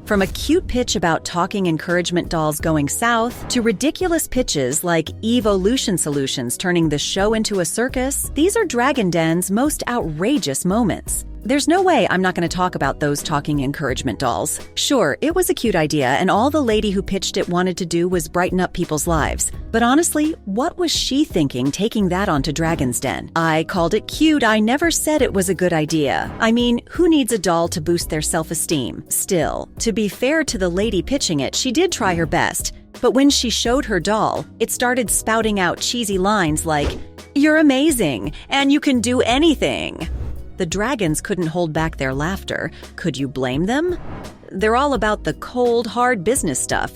From a cute pitch about talking encouragement dolls going south, to ridiculous pitches like Evolution Solutions turning the show into a circus, these are Dragon Den's most outrageous moments. There's no way I'm not going to talk about those talking encouragement dolls. Sure, it was a cute idea, and all the lady who pitched it wanted to do was brighten up people's lives. But honestly, what was she thinking taking that onto Dragon's Den? I called it cute. I never said it was a good idea. I mean, who needs a doll to boost their self-esteem? Still, to be fair to the lady pitching it, she did try her best. But when she showed her doll, it started spouting out cheesy lines like, "You're amazing, and you can do anything." The dragons couldn't hold back their laughter. Could you blame them? They're all about the cold, hard business stuff.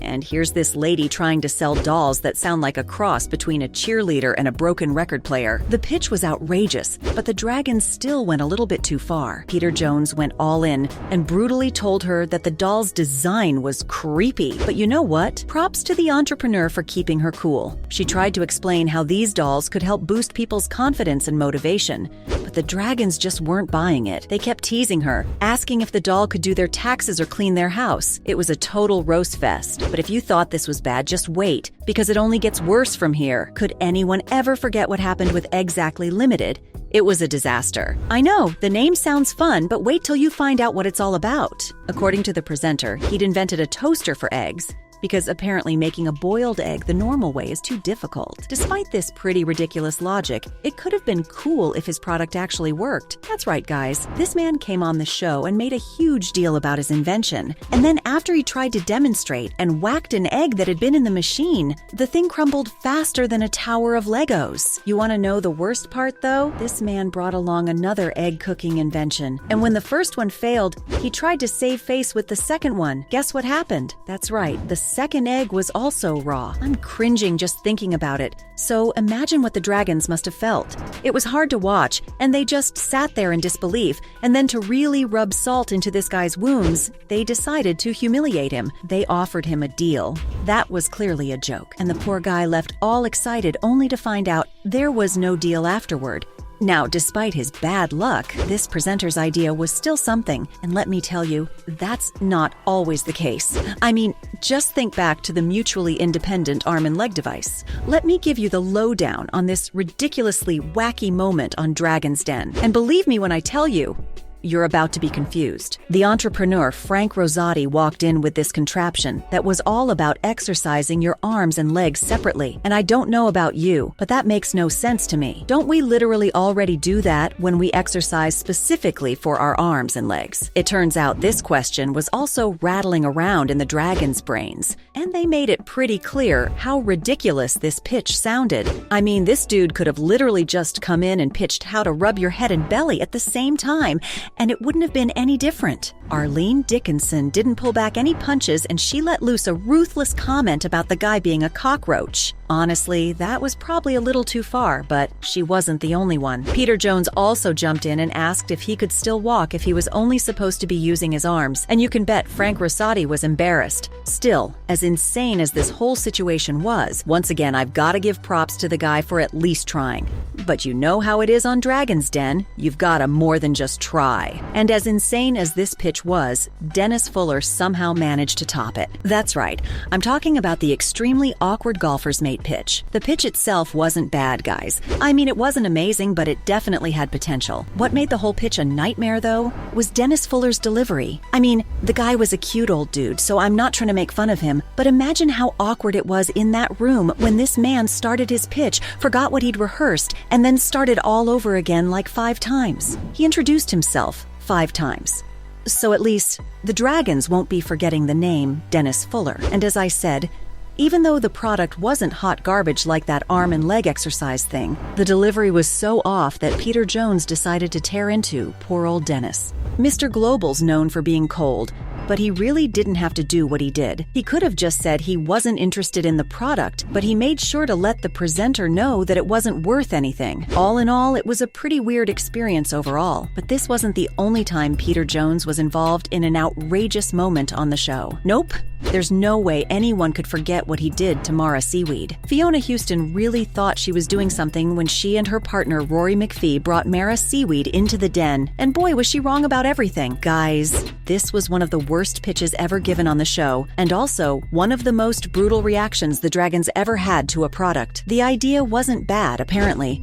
And here's this lady trying to sell dolls that sound like a cross between a cheerleader and a broken record player. The pitch was outrageous, but the dragons still went a little bit too far. Peter Jones went all in and brutally told her that the doll's design was creepy. But you know what? Props to the entrepreneur for keeping her cool. She tried to explain how these dolls could help boost people's confidence and motivation. But the dragons just weren't buying it. They kept teasing her, asking if the doll could do their taxes or clean their house. It was a total roast fest. But if you thought this was bad, just wait, because it only gets worse from here. Could anyone ever forget what happened with Exactly Limited? It was a disaster. I know, the name sounds fun, but wait till you find out what it's all about. According to the presenter, he'd invented a toaster for eggs, because apparently making a boiled egg the normal way is too difficult. Despite this pretty ridiculous logic, it could have been cool if his product actually worked. That's right, guys. This man came on the show and made a huge deal about his invention. And then after he tried to demonstrate and whacked an egg that had been in the machine, the thing crumbled faster than a tower of Legos. You want to know the worst part, though? This man brought along another egg cooking invention. And when the first one failed, he tried to save face with the second one. Guess what happened? That's right, the second egg was also raw. I'm cringing just thinking about it. So imagine what the dragons must have felt. It was hard to watch, and they just sat there in disbelief. And then to really rub salt into this guy's wounds, they decided to humiliate him. They offered him a deal. That was clearly a joke, and the poor guy left all excited only to find out there was no deal afterward. Now, despite his bad luck, this presenter's idea was still something, and let me tell you, that's not always the case. I mean, just think back to the mutually independent arm and leg device. Let me give you the lowdown on this ridiculously wacky moment on Dragon's Den. And believe me when I tell you, you're about to be confused. The entrepreneur Frank Rosati walked in with this contraption that was all about exercising your arms and legs separately. And I don't know about you, but that makes no sense to me. Don't we literally already do that when we exercise specifically for our arms and legs? It turns out this question was also rattling around in the dragons' brains, and they made it pretty clear how ridiculous this pitch sounded. I mean, this dude could have literally just come in and pitched how to rub your head and belly at the same time, and it wouldn't have been any different. Arlene Dickinson didn't pull back any punches, and she let loose a ruthless comment about the guy being a cockroach. Honestly, that was probably a little too far, but she wasn't the only one. Peter Jones also jumped in and asked if he could still walk if he was only supposed to be using his arms, and you can bet Frank Rosati was embarrassed. Still, as insane as this whole situation was, once again, I've got to give props to the guy for at least trying. But you know how it is on Dragon's Den, you've got to more than just try. And as insane as this pitch was, Dennis Fuller somehow managed to top it. That's right, I'm talking about the extremely awkward golfer's mate pitch. The pitch itself wasn't bad, guys. I mean, it wasn't amazing, but it definitely had potential. What made the whole pitch a nightmare, though, was Dennis Fuller's delivery. I mean, the guy was a cute old dude, so I'm not trying to make fun of him, but imagine how awkward it was in that room when this man started his pitch, forgot what he'd rehearsed, and then started all over again like 5 times. He introduced himself 5 times. So at least the dragons won't be forgetting the name Dennis Fuller. And as I said, even though the product wasn't hot garbage like that arm and leg exercise thing, the delivery was so off that Peter Jones decided to tear into poor old Dennis. Mr. Global's known for being cold, but he really didn't have to do what he did. He could have just said he wasn't interested in the product, but he made sure to let the presenter know that it wasn't worth anything. All in all, it was a pretty weird experience overall. But this wasn't the only time Peter Jones was involved in an outrageous moment on the show. Nope. There's no way anyone could forget what he did to Mara Seaweed. Fiona Houston really thought she was doing something when she and her partner Rory McPhee brought Mara Seaweed into the den, and boy was she wrong about everything. Guys, this was one of the worst pitches ever given on the show, and also one of the most brutal reactions the dragons ever had to a product. The idea wasn't bad, apparently.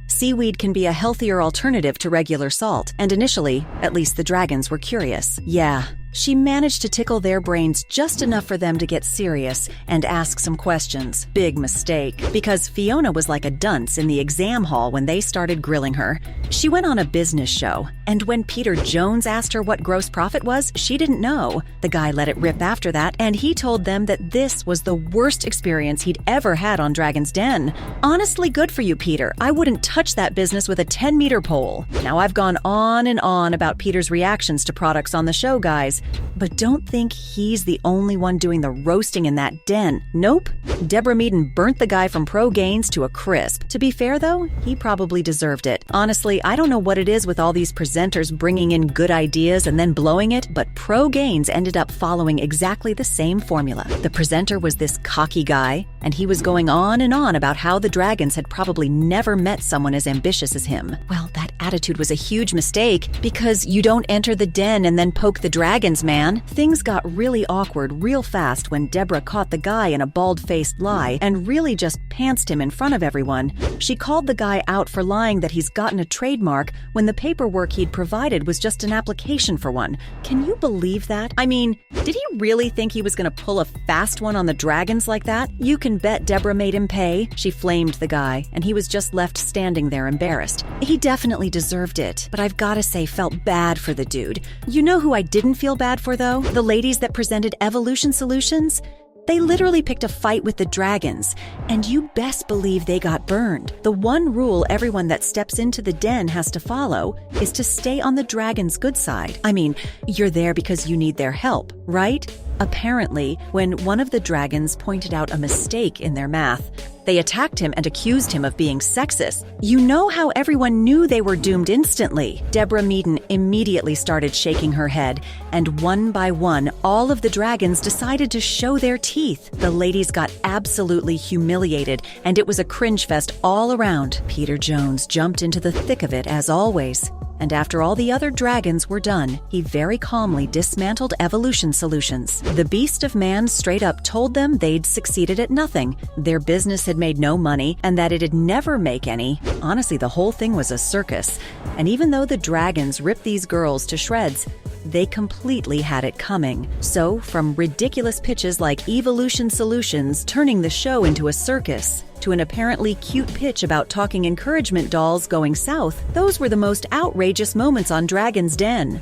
Seaweed can be a healthier alternative to regular salt, and initially, at least the dragons were curious. Yeah, she managed to tickle their brains just enough for them to get serious and ask some questions. Big mistake, because Fiona was like a dunce in the exam hall when they started grilling her. She went on a business show, and when Peter Jones asked her what gross profit was, she didn't know. The guy let it rip after that, and he told them that this was the worst experience he'd ever had on Dragon's Den. Honestly, good for you, Peter. I wouldn't touch that business with a 10-meter pole. Now, I've gone on and on about Peter's reactions to products on the show, guys, but don't think he's the only one doing the roasting in that den. Nope. Deborah Meaden burnt the guy from Pro Gaines to a crisp. To be fair, though, he probably deserved it. Honestly, I don't know what it is with all these presenters bringing in good ideas and then blowing it, but Pro Gaines ended up following exactly the same formula. The presenter was this cocky guy, and he was going on and on about how the dragons had probably never met someone as ambitious as him. Well, that attitude was a huge mistake, because you don't enter the den and then poke the dragons, man. Things got really awkward real fast when Deborah caught the guy in a bald-faced lie and really just pantsed him in front of everyone. She called the guy out for lying that he's gotten a trademark when the paperwork he'd provided was just an application for one. Can you believe that? I mean, did he really think he was going to pull a fast one on the dragons like that? You can bet Deborah made him pay. She flamed the guy, and he was just left standing there embarrassed. He definitely deserved it, but I've gotta say, felt bad for the dude. You know who I didn't feel bad for, though? The ladies that presented Evolution Solutions? They literally picked a fight with the dragons, and you best believe they got burned. The one rule everyone that steps into the den has to follow is to stay on the dragon's good side. I mean, you're there because you need their help, right? Apparently, when one of the dragons pointed out a mistake in their math, they attacked him and accused him of being sexist. You know how everyone knew they were doomed instantly? Deborah Meaden immediately started shaking her head, and one by one, all of the dragons decided to show their teeth. The ladies got absolutely humiliated, and it was a cringe fest all around. Peter Jones jumped into the thick of it as always. And after all the other dragons were done, he very calmly dismantled Evolution Solutions. The Beast of Man straight up told them they'd succeeded at nothing. Their business had made no money, and that it'd never make any. Honestly, the whole thing was a circus. And even though the dragons ripped these girls to shreds, they completely had it coming. So, from ridiculous pitches like Evolution Solutions turning the show into a circus, to an apparently cute pitch about talking encouragement dolls going south, those were the most outrageous moments on Dragon's Den.